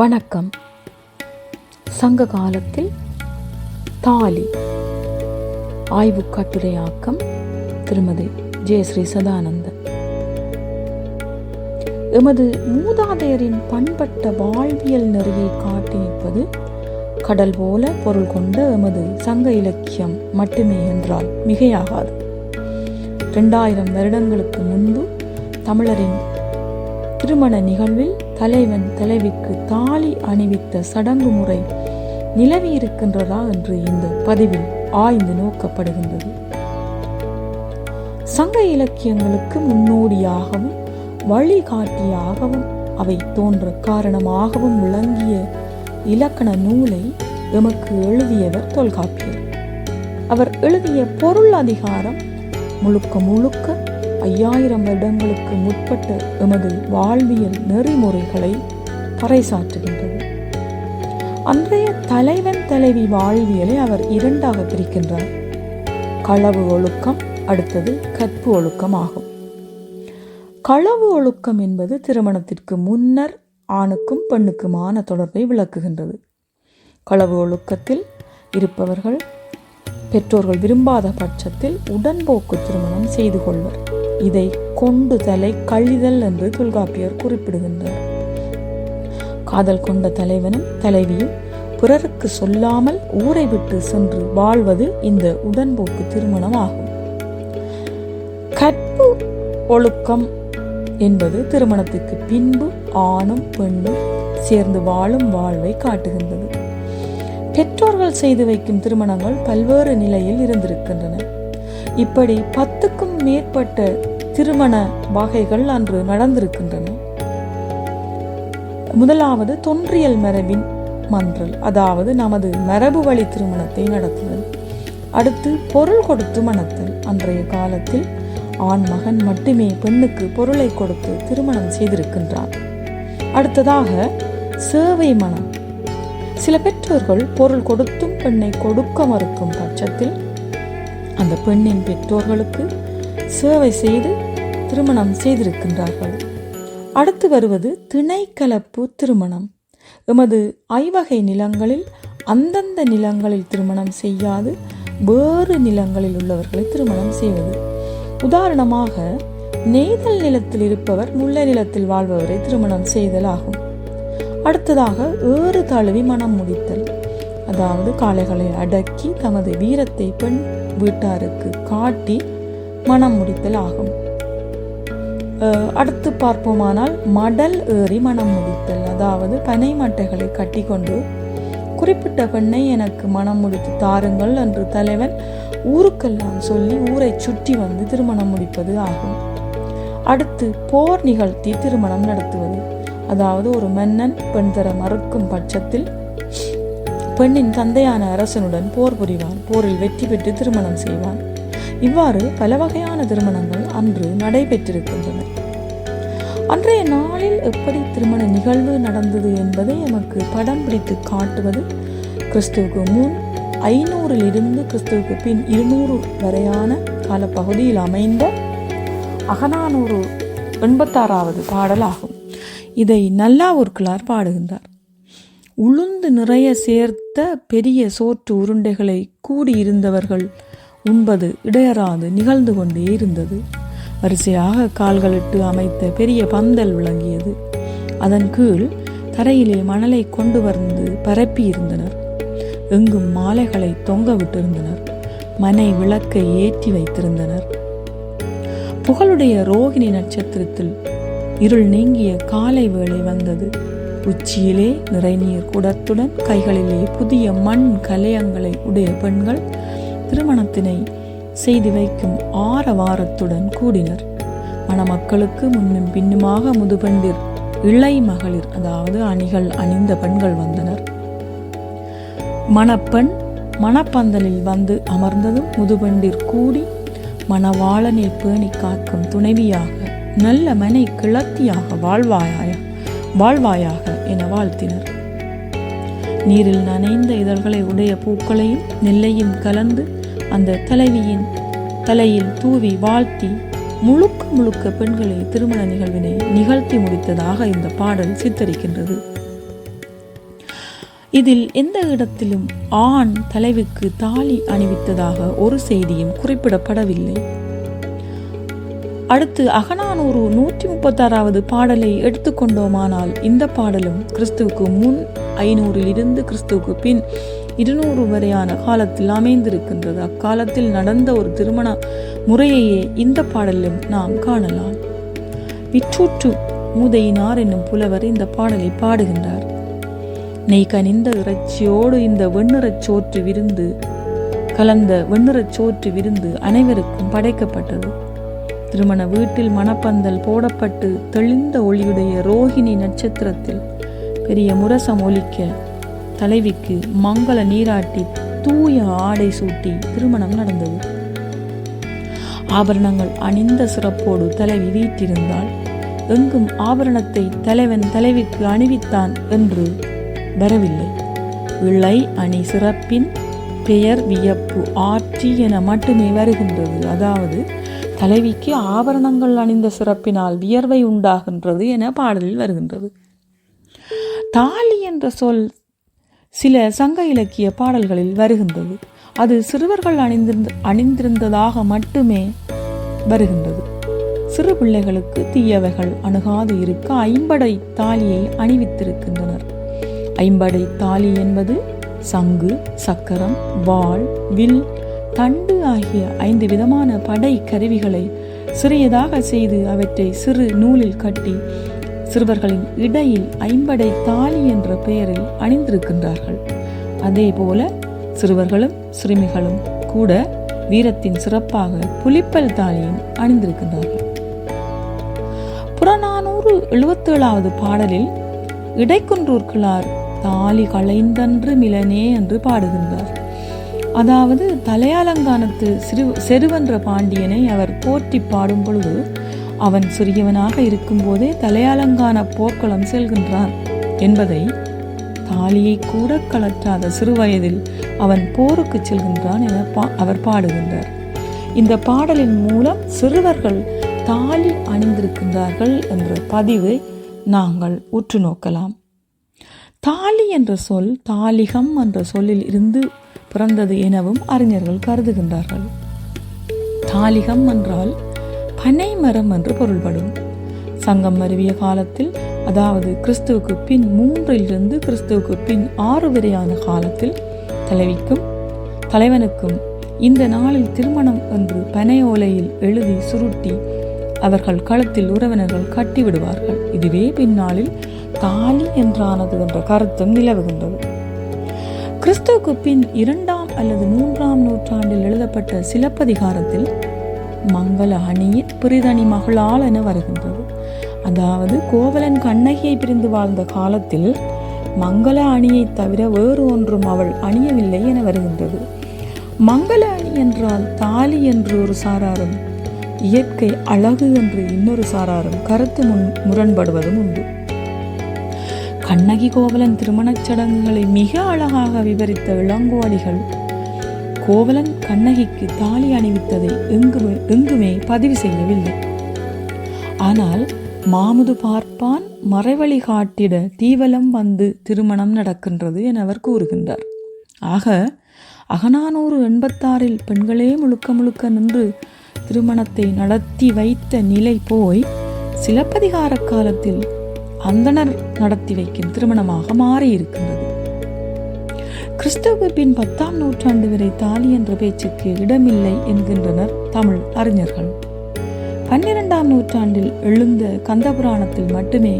வணக்கம். சங்க காலத்தில் தாலி ஆய்வு கட்டுரையாக்கம் திருமதி ஜெயஸ்ரீ சதானந்தன். எமது மூதாதையரின் பண்பட்ட வாழ்வியல் நெறியை காட்டி நிற்பது கடல் போல பொருள் கொண்ட எமது சங்க இலக்கியம் மட்டுமே என்றால் மிகையாகாது. 2000 வருடங்களுக்கு முன்பு தமிழரின் திருமண நிகழ்வில் தலைவன் தலைவிக்கு தாலி அணிவித்த சடங்கு முறை நிலவி இருக்கின்றதா என்று இந்த பதிவில் ஆய்ந்து நோக்கப்படுகின்றது. சங்க இலக்கியங்களுக்கு முன்னோடியாகவும் வழிகாட்டியாகவும் அவை தோன்ற காரணமாகவும் விளங்கிய இலக்கண நூலை எமக்கு எழுதியவர் தொல்காப்பியர். அவர் எழுதிய பொருள் அதிகாரம் முழுக்க 5000 வருடங்களுக்கு முற்பட்ட எமது வாழ்வியல் நெறிமுறைகளை பறைசாற்றுகின்றது. அன்றைய தலைவன் தலைவி வாழ்வியலை அவர் 2ஆக பிரிக்கின்றார். களவு ஒழுக்கம், அடுத்தது கற்பு ஒழுக்கம் ஆகும். களவு ஒழுக்கம் என்பது திருமணத்திற்கு முன்னர் ஆணுக்கும் பெண்ணுக்குமான தொடர்பை விளக்குகின்றது. களவு ஒழுக்கத்தில் இருப்பவர்கள் பெற்றோர்கள் விரும்பாத பட்சத்தில் உடன்போக்கு திருமணம் செய்து கொள்வர். இதை கொண்டுதலை கழிதல் என்று தொல்காப்பியர் குறிப்பிடுகின்றார். காதல் கொண்ட தலைவனும் தலைவியும் பிறருக்கு சொல்லாமல் ஊரை விட்டு சென்று வாழ்வது இந்த உடன்போக்கு திருமணம் ஆகும். கற்பு ஒழுக்கம் என்பது திருமணத்திற்கு பின்பு ஆணும் பெண்ணும் சேர்ந்து வாழும் வாழ்வை காட்டுகின்றது. பெற்றோர்கள் செய்து வைக்கும் திருமணங்கள் பல்வேறு நிலையில் இருந்திருக்கின்றன. இப்படி 10க்கும் மேற்பட்ட திருமண வகைகள் அன்று நடந்திருக்கின்றன. முதலாவது தொன்றியல் மரபின் மன்றல், அதாவது நமது மரபு வழி திருமணத்தை நடத்துதல். அடுத்து பொருள் கொடுத்து மணத்தல். அன்றைய காலத்தில் ஆண் மகன் மட்டுமே பெண்ணுக்கு பொருளை கொடுத்து திருமணம் செய்திருக்கின்றான். அடுத்ததாக சேவை மணம். சில பெற்றோர்கள் பொருள் கொடுத்தும் பெண்ணை கொடுக்க மறுக்கும் பட்சத்தில் அந்த பெண்ணின் பெற்றோர்களுக்கு சேவை செய்து திருமணம் செய்திருக்கின்றார்கள். அடுத்து வருவது திணைக்கலப்பு திருமணம். எமது ஐவகை நிலங்களில் அந்தந்த நிலங்களில் திருமணம் செய்யாது வேறு நிலங்களில் உள்ளவர்களை திருமணம் செய்வது. உதாரணமாக, நெய்தல் நிலத்தில் இருப்பவர் முல்லை நிலத்தில் வாழ்பவரை திருமணம் செய்தல் ஆகும். அடுத்ததாக ஏறு தழுவி மனம் முடித்தல், அதாவது காளைகளை அடக்கி தமது வீரத்தை பெண் வீட்டாருக்கு காட்டி மனம் முடித்தல் ஆகும். அடுத்து பார்ப்போமானால் மடல் ஏறி மனம் முடித்தல், அதாவது பனை மட்டைகளை கட்டி கொண்டு குறிப்பிட்ட பெண்ணை எனக்கு மனம் முடித்து தாருங்கள் என்று தலைவன் ஊருக்கெல்லாம் சொல்லி ஊரை சுற்றி வந்து திருமணம் முடிப்பது ஆகும். அடுத்து போர் நிகழ்த்தி திருமணம் நடத்துவது, அதாவது ஒரு மன்னன் பெண் தர மறுக்கும் பட்சத்தில் பெண்ணின் தந்தையான அரசனுடன் போர் புரிவான். போரில் வெற்றி பெற்று திருமணம் செய்வான். இவ்வாறு பல வகையான திருமணங்கள் அன்று நடைபெற்றிருக்கின்றன. அன்றைய நாளில் எப்படி திருமண நிகழ்வு நடந்தது என்பதை நமக்கு படம் பிடித்து காட்டுவது கிறிஸ்துவுக்கு முன் 500 கிறிஸ்துவுக்கு பின் 200 வரையான காலப்பகுதியில் அமைந்த அகநானூறு 86வது பாடலாகும். இதை நல்லாவூர்கிழார் பாடுகின்றார். உளுந்து நிறைய சேர்த்த பெரிய சோற்று உருண்டைகளை கூடியிருந்தவர்கள் உண்பது இடையறாது நிகழ்ந்து கொண்டே இருந்தது. வரிசையாக கால்களிட்டு அமைத்த பெரிய பந்தல் விளங்கியது. அதன் கீழ் தரையிலே மணலை கொண்டு வந்து பரப்பி இருந்தனர். எங்கும் மாலைகளை தொங்க விட்டிருந்தனர். மனை விளக்கை ஏற்றி வைத்திருந்தனர். புகழுடைய ரோகிணி நட்சத்திரத்தில் இருள் நீங்கிய காலை வேளை வந்தது. உச்சியிலே நிறைநீர் குடத்துடன் கைகளிலே புதிய மண் கலையங்களை உடைய பெண்கள் திருமணத்தினை செய்து வைக்கும் ஆரவாரத்துடன் கூடினர். மணமக்களுக்கு முன்னும் பின்னுமாக முதுபெண்டிர் இளை மகளிர், அதாவது அணிகள் அணிந்த பெண்கள் வந்தனர். மணப்பெண் மணப்பந்தலில் வந்து அமர்ந்ததும் முதுபெண்டிர் கூடி மணவாளனை பேணி காக்கும் துணைவியாக, நல்ல மனை கிளத்தியாக வாழ்வாயாக என வாழ்த்தினர். நீரில் நனைந்த இதழ்களை உடைய பூக்களையும் நெல்லையும் கலந்து அந்த தலைவியின் தலையில் தூவி வாழ்த்தி முழுக்க பெண்களை திருமண நிகழ்வினை நிகழ்த்தி முடித்ததாக இந்த பாடல் சித்தரிக்கின்றது. இதில் எந்த இடத்திலும் ஆண் தலைவிக்கு தாலி அணிவித்ததாக ஒரு செய்தியும் குறிப்பிடப்படவில்லை. அடுத்து அகநானூறு 136வது பாடலை எடுத்துக்கொண்டோமானால் இந்த பாடலும் கிறிஸ்துவுக்கு முன் 500 கிறிஸ்துவுக்கு பின் 200 வரையான காலத்தில் அமைந்திருக்கின்றது. அக்காலத்தில் நடந்த ஒரு திருமண முறையையே இந்த பாடலிலும் நாம் காணலாம். விற்றூற்று மூதையினார் என்னும் புலவர் இந்த பாடலை பாடுகின்றார். நெய் கனிந்த இறைச்சியோடு இந்த வெண்ணிறச் சோற்று விருந்து கலந்த வெண்ணிறச் சோற்று விருந்து அனைவருக்கும் படைக்கப்பட்டது. திருமண வீட்டில் மணப்பந்தல் போடப்பட்டு தெளிந்த ஒளியுடைய ரோஹிணி நட்சத்திரத்தில் பெரிய முரசம் ஒலிக்க தலைவிக்கு மங்கள நீராட்டி தூய ஆடை சூட்டி திருமணம் நடந்தது. ஆபரணங்கள் அணிந்த சிறப்போடு தலைவி வீற்றிருந்தாள். எங்கும் ஆபரணத்தை தலைவன் தலைவிக்கு அணிவித்தான் என்று வரவில்லை. இளை அணி சிறப்பின் பெயர் வியப்பு ஆட்சி என மட்டுமே வருகின்றது. அதாவது தலைவிக்கு ஆபரணங்கள் அணிந்த சிறப்பினால் வியர்வை உண்டாகின்றது என பாடலில் வருகின்றது. தாலி என்ற சொல் சில சங்க இலக்கிய பாடல்களில் வருகின்றது. அது சிறுவர்கள் அணிந்திருந்ததாக மட்டுமே வருகின்றது. சிறு பிள்ளைகளுக்கு தீயவைகள் அணுகாது இருக்க ஐம்படை தாலியை அணிவித்திருக்கின்றனர். ஐம்படை தாலி என்பது சங்கு, சக்கரம், வாள், வில், தண்டு ஆகிய 5 விதமான படை கருவிகளை சிறியதாக செய்து அவற்றை சிறு நூலில் கட்டி சிறுவர்களின் இடையில் ஐம்படை தாலி என்ற பெயரில் அணிந்திருக்கின்றார்கள். அதே போல சிறுவர்களும் சிறுமிகளும் கூட வீரத்தின் சிறப்பாக புலிப்பல் தாலியும் அணிந்திருக்கின்றார்கள். புறநானூறு 77வது பாடலில் இடைக்குன்றூர் கிழார் தாலி களைந்தன்று மிலனே என்று பாடுகின்றார். அதாவது தலையாலங்கானத்து செருவென்ற பாண்டியனை அவர் போற்றி பாடும் பொழுது அவன் சிறியவனாக இருக்கும் போதே தலையாலங்கான போர்க்களம் செல்கின்றான் என்பதை, தாலியை கூட கலற்றாத சிறுவயதில் அவன் போருக்கு செல்கின்றான் என அவர் பாடுகின்றார். இந்த பாடலின் மூலம் சிறுவர்கள் தாலி அணிந்திருக்கின்றார்கள் என்ற பதிவை நாங்கள் உற்று நோக்கலாம். தாலி என்ற சொல் தாலிகம் என்ற சொல்லில் இருந்து பிறந்தது எனவும் அறிஞர்கள் கருதுகின்றார்கள். தாலிகம் என்றால் பனை மரம் என்று பொருள்படும். சங்கம் மருவிய காலத்தில், அதாவது கிறிஸ்துவுக்கு பின் 3 கிறிஸ்துவுக்கு பின் 6 வரையான காலத்தில் தலைவிக்கும் தலைவனுக்கும் இந்த நாளில் திருமணம் என்று பனை ஓலையில் எழுதி சுருட்டி அவர்கள் கழுத்தில் உறவினர்கள் கட்டிவிடுவார்கள். இதுவே பின்னாளில் தாலி என்றானது என்ற கருத்தும் நிலவுகின்றது. கிறிஸ்துவுக்கு பின் 2ஆம் அல்லது 3ஆம் நூற்றாண்டில் எழுதப்பட்ட சிலப்பதிகாரத்தில் மங்கள அணியின் பிரிதணி மகளால் என வருகின்றது. அதாவது கோவலன் கண்ணகியை பிரிந்து வாழ்ந்த காலத்தில் மங்கள அணியை தவிர வேறு ஒன்றும் அவள் அணியவில்லை என வருகின்றது. மங்கள அணி என்றால் தாலி என்று ஒரு சாராரும், இயற்கை அழகு என்று இன்னொரு சாராரும் கருத்து முரண்படுவதும் உண்டு. கண்ணகி கோவலன் திருமணச் சடங்குகளை மிக அழகாக விவரித்த இளங்கோவடிகள் கோவலன் கண்ணகிக்கு தாலி அணிவித்ததை எங்குமே பதிவு செய்யவில்லை. ஆனால் மாமுது பார்ப்பான் மறைவழி காட்டிட தீவலம் வந்து திருமணம் நடக்கின்றது என அவர் கூறுகின்றார். ஆக அகநானூறு 86 பெண்களே முழுக்க நின்று திருமணத்தை நடத்தி வைத்த நிலை போய் சிலப்பதிகார காலத்தில் அந்தணர் நடத்தி வைக்கும் திருமணமாக மாறியிருக்கின்றது. கிறிஸ்துவுக்கு பின் 10ஆம் நூற்றாண்டு வரை தாலி என்ற பேச்சுக்கு இடமில்லை என்கின்றனர் தமிழ் அறிஞர்கள். 12ஆம் நூற்றாண்டில் எழுந்த கந்தபுராணத்தில் மட்டுமே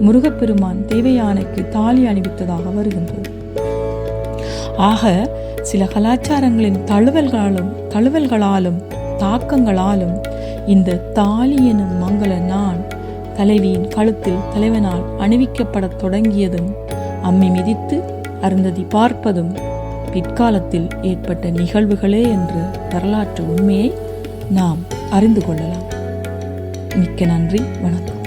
முருகப்பெருமான் தேவயானைக்கு தாலி அணிவித்ததாக வருகின்றது. ஆக சில கலாச்சாரங்களின் தழுவல்களாலும் தாக்கங்களாலும் இந்த தாலி எனும் மங்கள நான் தலைவியின் கழுத்தில் தலைவனால் அணிவிக்கப்படத் தொடங்கியதும் அம்மி மிதித்து அருந்ததி பார்ப்பதும் பிற்காலத்தில் ஏற்பட்ட நிகழ்வுகளே என்ற வரலாற்று உண்மையை நாம் அறிந்து கொள்ளலாம். மிக்க நன்றி, வணக்கம்.